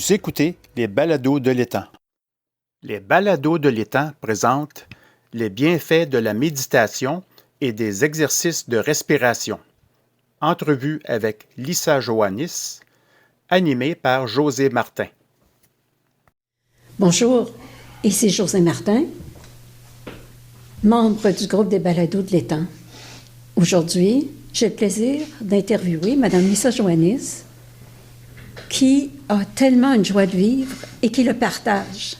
Vous écoutez les balados de l'étang. Les balados de l'étang présentent les bienfaits de la méditation et des exercices de respiration. Entrevue avec Lisa Joannis, animée par José Martin. Bonjour, ici José Martin, membre du groupe des balados de l'étang. Aujourd'hui, j'ai le plaisir d'interviewer Mme Lisa Joannis, qui a tellement une joie de vivre et qui le partage.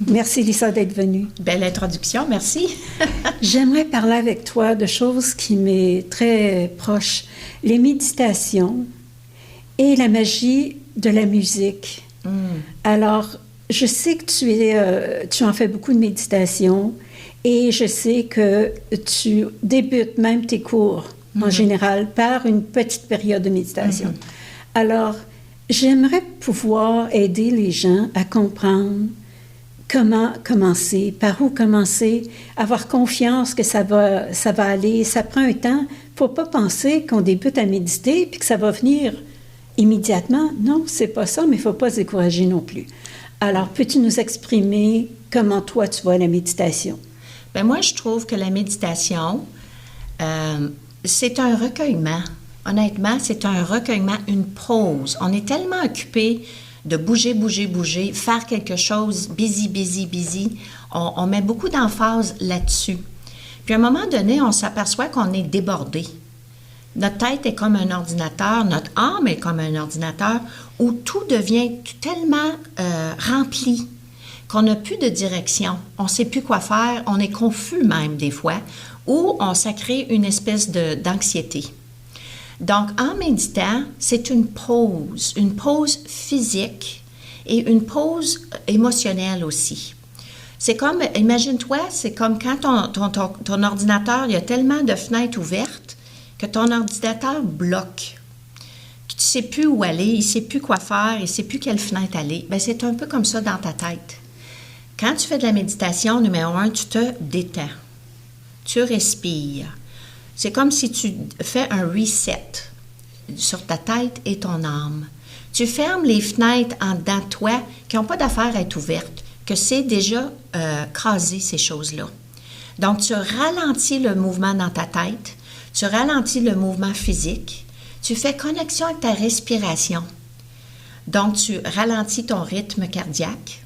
Merci, Lisa, d'être venue. Belle introduction, merci. J'aimerais parler avec toi de choses qui m'est très proche, les méditations et la magie de la musique. Alors, je sais que tu en fais beaucoup de méditation et je sais que tu débutes même tes cours, en général, par une petite période de méditation. Alors, j'aimerais pouvoir aider les gens à comprendre comment commencer, par où commencer, avoir confiance que ça va aller. Ça prend un temps. Il ne faut pas penser qu'on débute à méditer puis que ça va venir immédiatement. Non, c'est pas ça, mais il ne faut pas se décourager non plus. Alors, peux-tu nous exprimer comment toi tu vois la méditation? Bien, moi, je trouve que la méditation, c'est un recueillement. Honnêtement, c'est un recueillement, une pause. On est tellement occupé de bouger, faire quelque chose, busy. On met beaucoup d'emphase là-dessus. Puis à un moment donné, on s'aperçoit qu'on est débordé. Notre tête est comme un ordinateur, notre âme est comme un ordinateur, où tout devient tellement rempli qu'on n'a plus de direction. On ne sait plus quoi faire, on est confus même des fois, ou ça crée une espèce d'anxiété. Donc, en méditant, c'est une pause physique et une pause émotionnelle aussi. C'est comme, imagine-toi, c'est comme quand ton ordinateur, il y a tellement de fenêtres ouvertes que ton ordinateur bloque. Tu ne sais plus où aller, il ne sait plus quoi faire, il ne sait plus quelle fenêtre aller. Bien, c'est un peu comme ça dans ta tête. Quand tu fais de la méditation, numéro 1, tu te détends. Tu respires. C'est comme si tu fais un reset sur ta tête et ton âme. Tu fermes les fenêtres en dedans de toi qui n'ont pas d'affaire à être ouvertes, que c'est déjà crasé, ces choses-là. Donc, tu ralentis le mouvement dans ta tête, tu ralentis le mouvement physique, tu fais connexion avec ta respiration. Donc, tu ralentis ton rythme cardiaque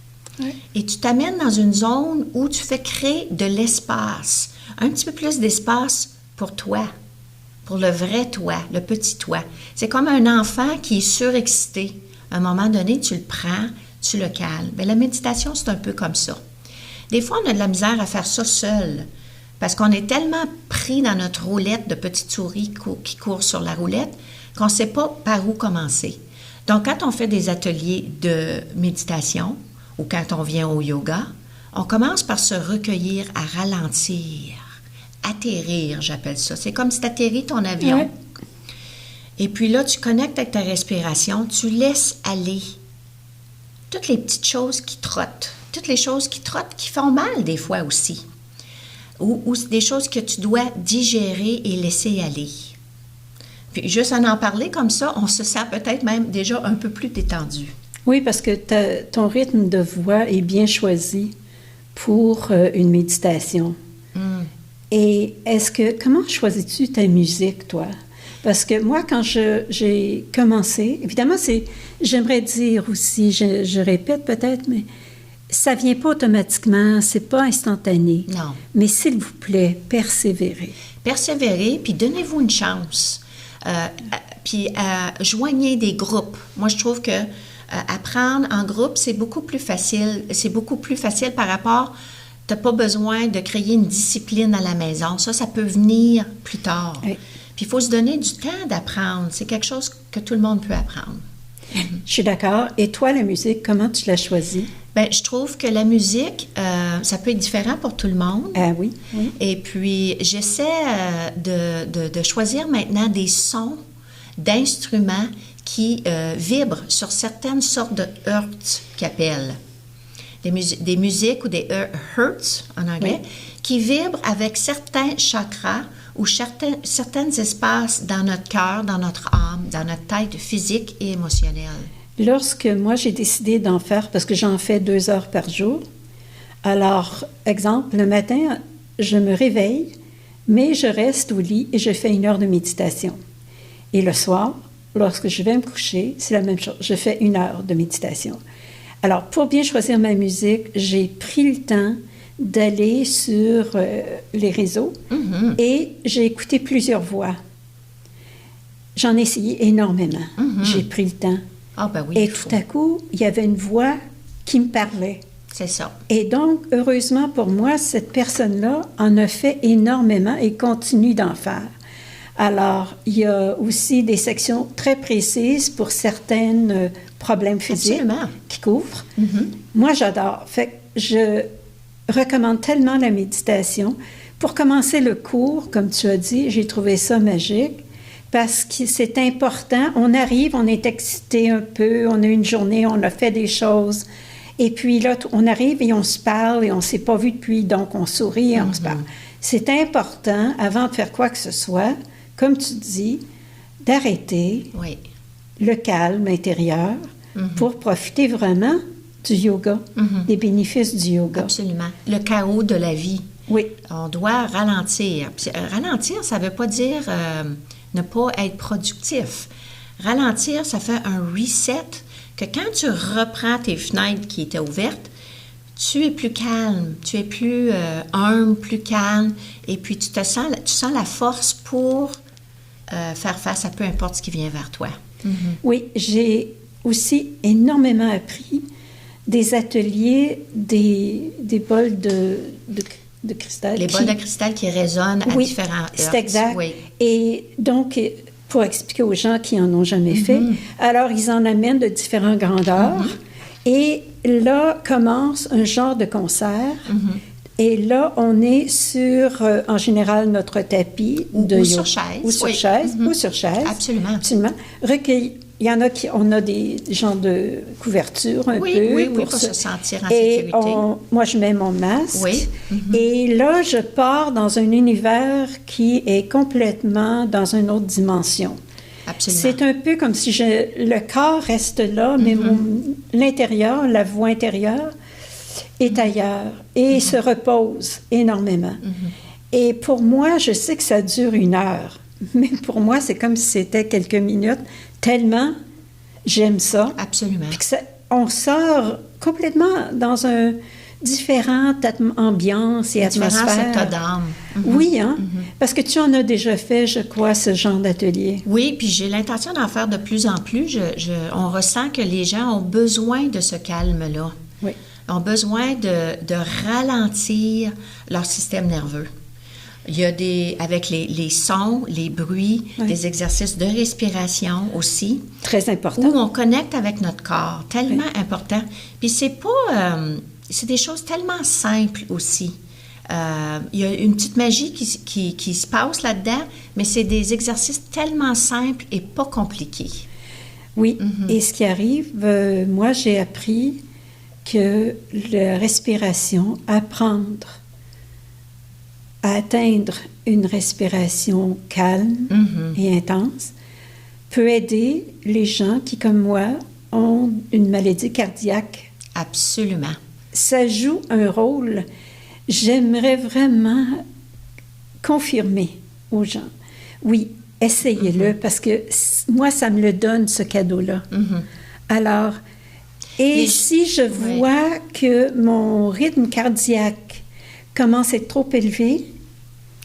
et tu t'amènes dans une zone où tu fais créer de l'espace, un petit peu plus d'espace pour toi, pour le vrai toi, le petit toi. C'est comme un enfant qui est surexcité. À un moment donné, tu le prends, tu le calmes. Bien, la méditation, c'est un peu comme ça. Des fois, on a de la misère à faire ça seul parce qu'on est tellement pris dans notre roulette de petite souris qui court sur la roulette qu'on ne sait pas par où commencer. Donc, quand on fait des ateliers de méditation ou quand on vient au yoga, on commence par se recueillir, à ralentir. Atterrir, j'appelle ça. C'est comme si tu atterris ton avion. Ouais. Et puis là, tu connectes avec ta respiration, tu laisses aller toutes les petites choses qui trottent, qui font mal des fois aussi, ou des choses que tu dois digérer et laisser aller. Puis juste en parler comme ça, on se sent peut-être même déjà un peu plus détendu. Oui, parce que ton rythme de voix est bien choisi pour une méditation. Et comment choisis-tu ta musique, toi? Parce que moi, quand j'ai commencé, évidemment, j'aimerais dire aussi, je répète peut-être, mais ça vient pas automatiquement, c'est pas instantané. Non. Mais s'il vous plaît, persévérez. Persévérez, puis donnez-vous une chance. Puis joignez des groupes. Moi, je trouve que apprendre en groupe, c'est beaucoup plus facile. C'est beaucoup plus facile par rapport... Tu n'as pas besoin de créer une discipline à la maison. Ça peut venir plus tard. Oui. Puis il faut se donner du temps d'apprendre. C'est quelque chose que tout le monde peut apprendre. Je suis d'accord. Et toi, la musique, comment tu l'as choisie? Bien, je trouve que la musique, ça peut être différent pour tout le monde. Ah oui. Et puis, j'essaie de choisir maintenant des sons d'instruments qui vibrent sur certaines sortes de hertz qu'ils appellent. Des musiques ou des hertz en anglais, qui vibrent avec certains chakras ou certains espaces dans notre cœur, dans notre âme, dans notre tête physique et émotionnelle. lorsque moi j'ai décidé d'en faire, parce que j'en fais 2 heures par jour, alors, exemple, le matin, je me réveille, mais je reste au lit et je fais 1 heure de méditation. Et le soir, lorsque je vais me coucher, c'est la même chose. Je fais 1 heure de méditation. Alors, pour bien choisir ma musique, j'ai pris le temps d'aller sur les réseaux et j'ai écouté plusieurs voix. J'en ai essayé énormément. J'ai pris le temps. Ah, ben oui. Et tout à coup, il y avait une voix qui me parlait. C'est ça. Et donc, heureusement pour moi, cette personne-là en a fait énormément et continue d'en faire. Alors, il y a aussi des sections très précises pour certains problèmes physiques qui couvrent. Moi, j'adore. Fait que je recommande tellement la méditation. Pour commencer le cours, comme tu as dit, j'ai trouvé ça magique parce que c'est important. On arrive, on est excité un peu, on a une journée, on a fait des choses. Et puis là, on arrive et on se parle et on ne s'est pas vu depuis, donc on sourit et on se parle. C'est important, avant de faire quoi que ce soit, comme tu dis, d'arrêter le calme intérieur pour profiter vraiment du yoga, des bénéfices du yoga. Absolument. Le chaos de la vie. Oui. On doit ralentir. Puis, ralentir, ça ne veut pas dire ne pas être productif. Ralentir, ça fait un reset que quand tu reprends tes fenêtres qui étaient ouvertes, tu es plus calme, tu es plus humble, plus calme, et puis tu sens la force pour faire face à peu importe ce qui vient vers toi. Oui, j'ai aussi énormément appris des ateliers, des bols de cristal. Les bols de cristal qui résonnent à différents heures. C'est exact. Oui. Et donc, pour expliquer aux gens qui n'en ont jamais fait, alors ils en amènent de différentes grandeurs. Et là commence un genre de concert. Et là, on est sur, en général, notre tapis de yoga. Sur chaise. Ou sur chaise. Ou sur chaise. Absolument. Absolument. Recueilli. Il y en a on a des genres de couverture un peu. Oui, pour se sentir en sécurité. Moi, je mets mon masque. Oui. Et là, je pars dans un univers qui est complètement dans une autre dimension. Absolument. C'est un peu comme si le corps reste là, mais l'intérieur, la voix intérieure, est ailleurs et se repose énormément. Et pour moi, je sais que ça dure 1 heure, mais pour moi, c'est comme si c'était quelques minutes, tellement j'aime ça. Absolument. Puis on sort complètement dans une différente ambiance et atmosphère. Différent état d'âme. Oui, hein? Parce que tu en as déjà fait, je crois, ce genre d'atelier. Oui, puis j'ai l'intention d'en faire de plus en plus. On ressent que les gens ont besoin de ce calme-là. Oui. Ont besoin de ralentir leur système nerveux. Il y a avec les sons, les bruits, des exercices de respiration aussi. Très important. Où on connecte avec notre corps, tellement important. Puis c'est pas... c'est des choses tellement simples aussi. Il y a une petite magie qui se passe là-dedans, mais c'est des exercices tellement simples et pas compliqués. Oui, et ce qui arrive, moi j'ai appris que la respiration, apprendre à atteindre une respiration calme et intense, peut aider les gens qui, comme moi, ont une maladie cardiaque. Absolument. Ça joue un rôle. J'aimerais vraiment confirmer aux gens. Oui, essayez-le, parce que moi, ça me le donne, ce cadeau-là. Alors, si je vois que mon rythme cardiaque commence à être trop élevé...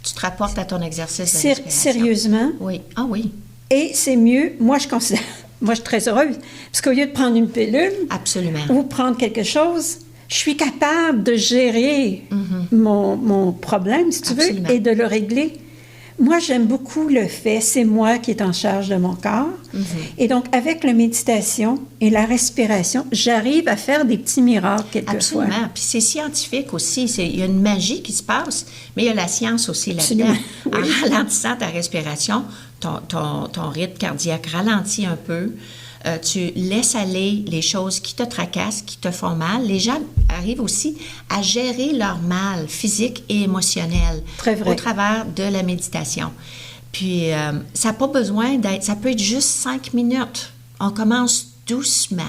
Tu te rapportes à ton exercice de respiration. Sérieusement. Oui. Ah oui. Et c'est mieux, moi je considère... Moi, je suis très heureuse, parce qu'au lieu de prendre une pilule... Absolument. Ou prendre quelque chose... Je suis capable de gérer mon problème, si tu veux, et de le régler. Moi, j'aime beaucoup le fait, c'est moi qui est en charge de mon corps. Et donc, avec la méditation et la respiration, j'arrive à faire des petits miracles quelquefois. Absolument. Puis c'est scientifique aussi. Il y a une magie qui se passe, mais il y a la science aussi là-dedans. Oui. En ralentissant ta respiration, ton rythme cardiaque ralentit un peu. Tu laisses aller les choses qui te tracassent, qui te font mal. Les gens arrivent aussi à gérer leur mal physique et émotionnel au travers de la méditation. Puis, ça n'a pas besoin d'être... Ça peut être juste 5 minutes. On commence doucement,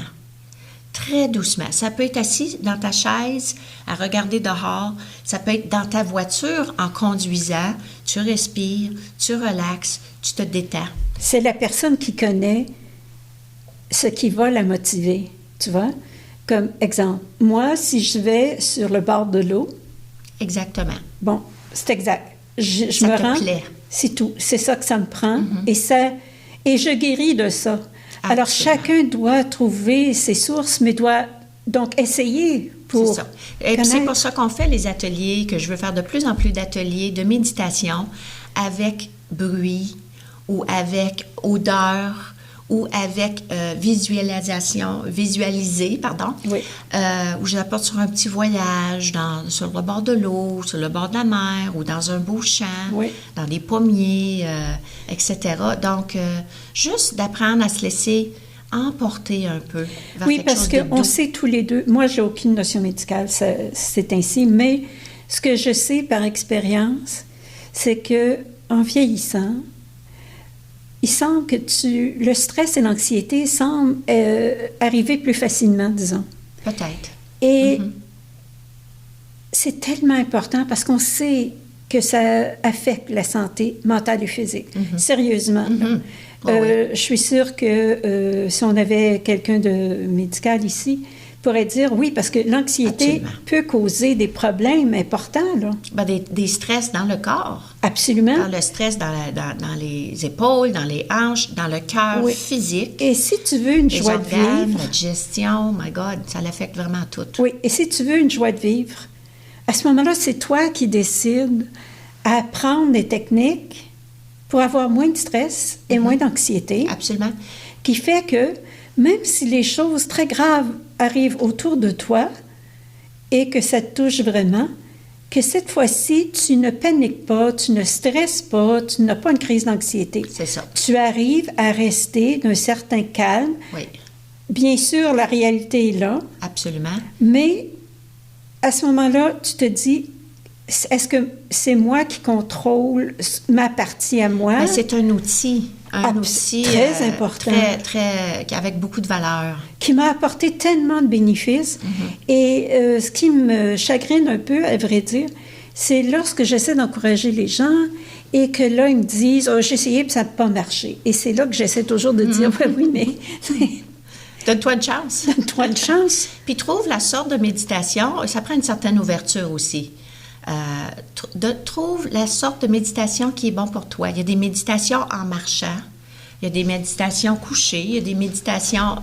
très doucement. Ça peut être assis dans ta chaise, à regarder dehors. Ça peut être dans ta voiture, en conduisant. Tu respires, tu relaxes, tu te détends. C'est la personne qui connaît ce qui va la motiver, tu vois? Comme exemple, moi, si je vais sur le bord de l'eau... Exactement. Bon, c'est exact. Je Ça me te rends, plaît. c'est tout. C'est ça que ça me prend. Et je guéris de ça. Alors, Absolument. chacun doit trouver ses sources, mais doit donc essayer pour C'est ça. Et puis, c'est pour ça qu'on fait les ateliers, que je veux faire de plus en plus d'ateliers de méditation avec bruit ou avec odeur ou avec visualiser, Oui. où j'apporte sur un petit voyage sur le bord de l'eau, sur le bord de la mer ou dans un beau champ, Oui. dans des pommiers, etc. Donc, juste d'apprendre à se laisser emporter un peu vers Oui, quelque parce chose de qu'on doux. sait tous les deux, moi, j'ai aucune notion médicale, c'est ainsi, mais ce que je sais par expérience, c'est que en vieillissant, il semble que le stress et l'anxiété semblent arriver plus facilement, disons. Peut-être. Et c'est tellement important parce qu'on sait que ça affecte la santé mentale et physique. Sérieusement. là. Oh, oui. Je suis sûre que si on avait quelqu'un de médical ici, pourrait dire oui, parce que l'anxiété Absolument. peut causer des problèmes importants, là. Ben, des stress dans le corps. Absolument. Dans le stress dans les épaules, dans les hanches, dans le cœur Oui. physique. Et si tu veux une Les joie de organes, vivre, la digestion, my God, ça l'affecte vraiment tout. oui, et si tu veux une joie de vivre, à ce moment-là, c'est toi qui décides à apprendre des techniques pour avoir moins de stress et moins d'anxiété, Absolument. qui fait que même si les choses très graves arrivent autour de toi et que ça te touche vraiment, que cette fois-ci, tu ne paniques pas, tu ne stresses pas, tu n'as pas une crise d'anxiété. C'est ça. Tu arrives à rester d'un certain calme. Oui, Bien sûr, la réalité est là, absolument. mais à ce moment-là, tu te dis, est-ce que c'est moi qui contrôle ma partie à moi? Ben, c'est un outil. Un outil très important. Avec beaucoup de valeur. Qui m'a apporté tellement de bénéfices. Et ce qui me chagrine un peu, à vrai dire, c'est lorsque j'essaie d'encourager les gens et que là, ils me disent « Oh, j'ai essayé, puis ça n'a pas marché. » Et c'est là que j'essaie toujours de dire « Oui, mais Donne-toi une chance. donne-toi une chance. » Puis trouve la sorte de méditation, ça prend une certaine ouverture aussi. Trouve la sorte de méditation qui est bon pour toi. Il y a des méditations en marchant, il y a des méditations couchées, il y a des méditations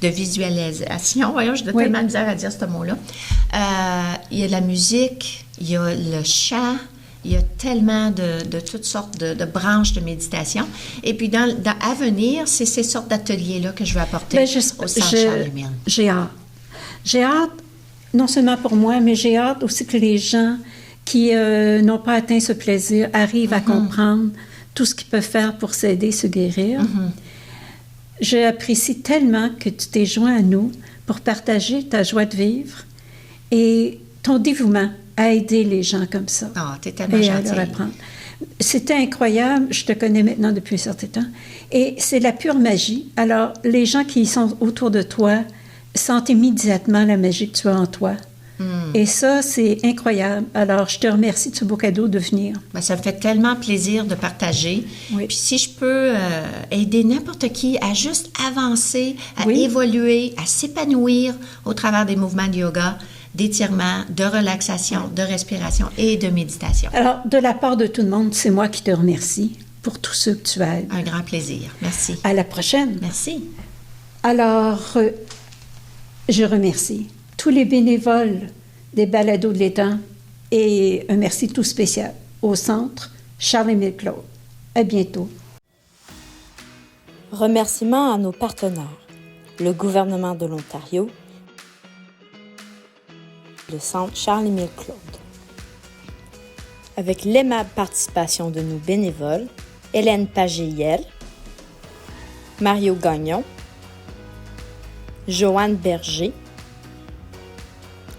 de visualisation. Voyons, j'ai tellement de misère à dire ce mot-là. Il y a de la musique, il y a le chant, il y a tellement de toutes sortes de branches de méditation. Et puis, à venir, c'est ces sortes d'ateliers-là que je vais apporter au Centre Charles-Émile. J'ai hâte. J'ai hâte, non seulement pour moi, mais j'ai hâte aussi que les gens qui n'ont pas atteint ce plaisir arrivent à comprendre tout ce qu'ils peuvent faire pour s'aider, se guérir. J'apprécie tellement que tu t'es joint à nous pour partager ta joie de vivre et ton dévouement à aider les gens comme ça. Ah, t'es tellement et à gentille. leur apprendre. C'était incroyable. Je te connais maintenant depuis un certain temps. Et c'est la pure magie. Alors, les gens qui sont autour de toi sentent immédiatement la magie que tu as en toi. Et ça, c'est incroyable. Alors, je te remercie de ce beau cadeau de venir. Ben, ça me fait tellement plaisir de partager. Oui. Puis si je peux aider n'importe qui à juste avancer, à Oui. évoluer, à s'épanouir au travers des mouvements de yoga, d'étirement, de relaxation, de respiration et de méditation. Alors, de la part de tout le monde, c'est moi qui te remercie pour tout ce que tu as. Un grand plaisir. Merci. À la prochaine. Merci. Alors, je remercie tous les bénévoles des balados de l'Étang et un merci tout spécial au Centre Charles-Émile Claude. À bientôt. Remerciements à nos partenaires, le gouvernement de l'Ontario, le Centre Charles-Émile Claude. Avec l'aimable participation de nos bénévoles, Hélène Pagéiel, Mario Gagnon, Joanne Berger,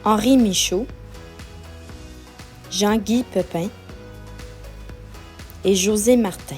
Henri Michaud, Jean-Guy Pepin et José Martin.